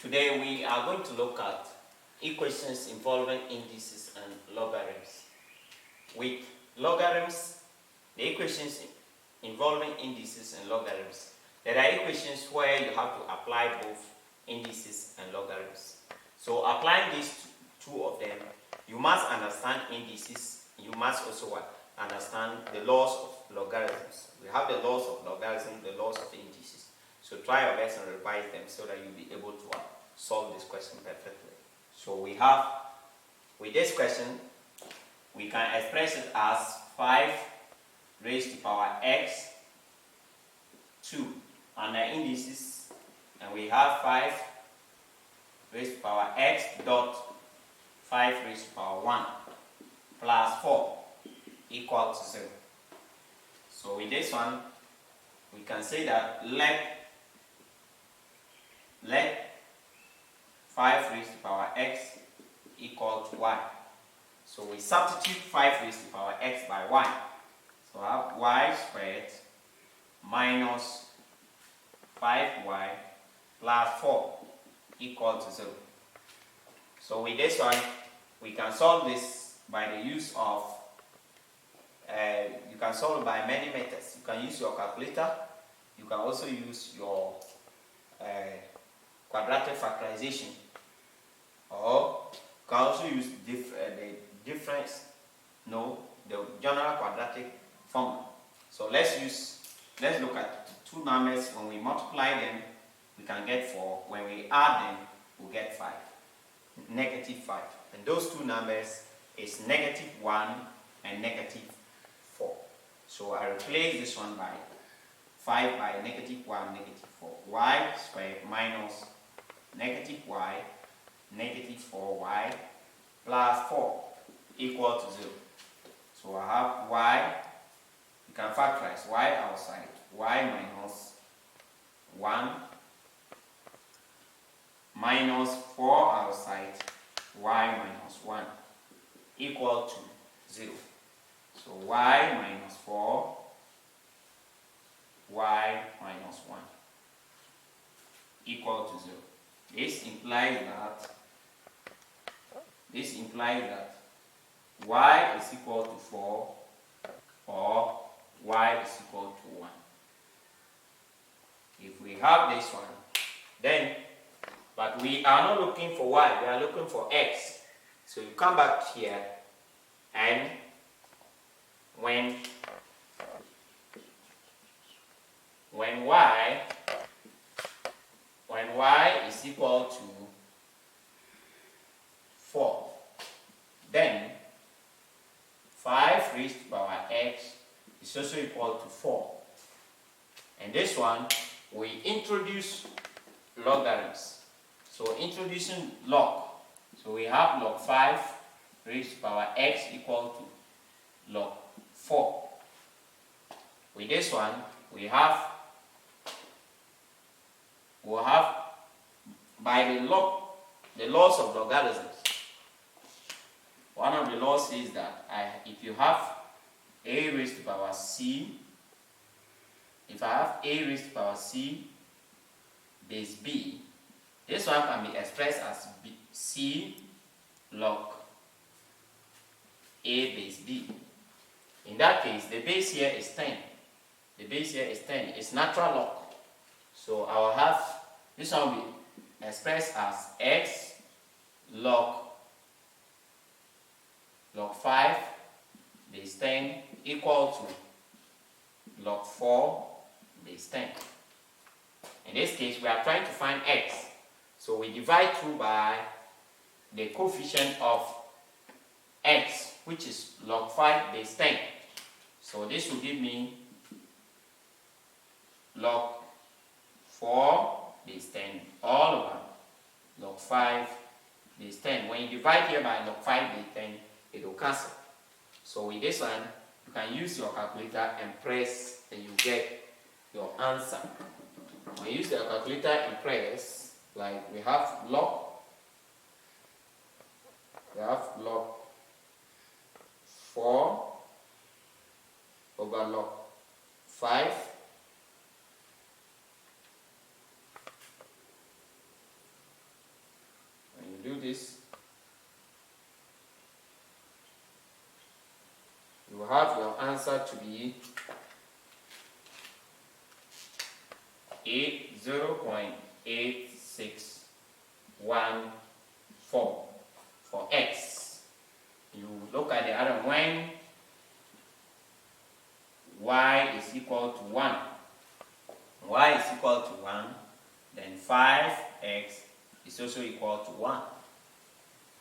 Today we are going to look at equations involving indices and logarithms. With logarithms, the equations involving indices and logarithms, there are equations where you have to apply both indices and logarithms. So applying these two of them, you must understand indices, you must also understand the laws of logarithms. We have the laws of logarithms, the laws of indices. So try your best and revise them so that you'll be able to solve this question perfectly. So we have, with this question, we can express it as 5 raised to power x 2 under indices, and we have 5 raised to power x dot 5 raised to power 1 plus 4 equal to 0. So with this one, we can say that let 5 raised to power x equal to y. So we substitute 5 raised to power x by y. So I have y squared minus 5y plus 4 equal to 0. So with this one, we can solve this by the use of, you can solve it by many methods. You can use your calculator. You can also use your quadratic factorization, or you can also use the general quadratic formula. So let's look at two numbers. When we multiply them, we can get 4. When we add them, we'll get 5, negative 5. And those two numbers is negative 1 and negative 4. So I replace this one by 5 by negative 1, negative 4. Y squared minus negative y, negative 4y plus 4 equal to 0. So I have y, you can factorize y outside, y minus 1 minus 4 outside, y minus 1 equal to 0. So y minus 4, y minus 1 equal to 0. This implies that y is equal to 4 or y is equal to 1. If we have this one, then, but we are not looking for y, we are looking for x. So you come back here, and when y is equal to 4, then 5 raised to power x is also equal to 4. And this one, we introduce logarithms. So introducing log. So we have log 5 raised to power x equal to log 4. With this one, we'll have by the laws of logarithms. One of the laws says that if you have a raised to power c, if I have a raised to power c base b, this one can be expressed as c log a base b. In that case, the base here is 10. The base here is 10. It's natural log. So I will have, this one will be expressed as x log 5 base 10 equal to log 4 base 10. In this case, we are trying to find x. So we divide through by the coefficient of x, which is log 5 base 10. So this will give me log 4 base 10 all over log 5 base 10. When you divide here by log 5 base 10, it will cancel. So with this one, you can use your calculator and press, and you get your answer. When you use the calculator and press, like we have log 4 over log 5 do this, you have your answer to be 0.8614 for x. You look at the other when y is equal to 1. Y is equal to 1, then 5x is also equal to 1.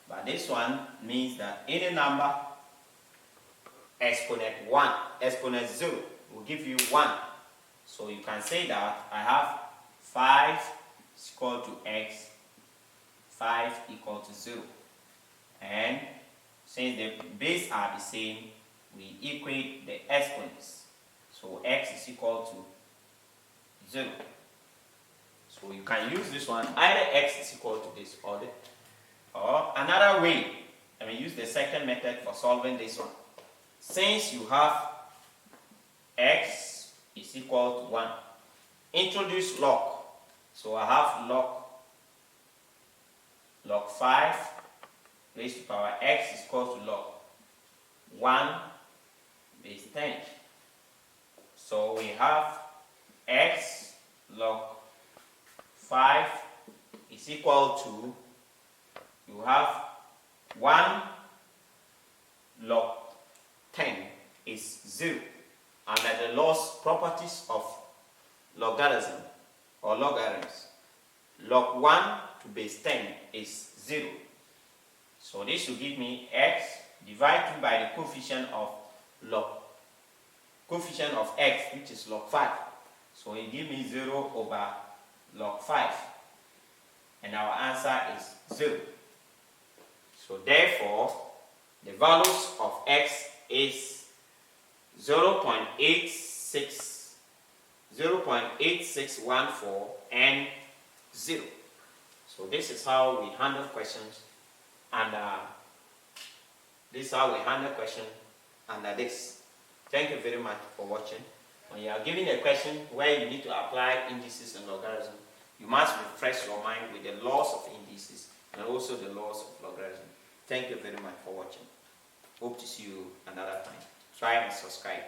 But this one means that any number exponent 0 will give you 1. So you can say that I have 5 is equal to x, 5 equal to 0. And since the base are the same, we equate the exponents. So x is equal to 0. So you can use this one, either x is equal to this or another way. I mean, use the second method for solving this one. Since you have x is equal to 1, introduce log. So I have log 5 raised to power x is equal to log 1 base 10. So we have x log 5 is equal to, you have 1 log 10 is 0. Under the laws, properties of logarithm or logarithms, log 1 to base 10 is 0. So this will give me x divided by the coefficient of x, which is log 5. So it gives me 0 over log 5. And our answer is 0. So therefore, the values of x is 0.8614 and 0. So this is how we handle questions, and under this. Thank you very much for watching. When you are given a question where you need to apply indices and logarithm, you must refresh your mind with the laws of indices and also the laws of logarithm. Thank you very much for watching. Hope to see you another time. Try and subscribe.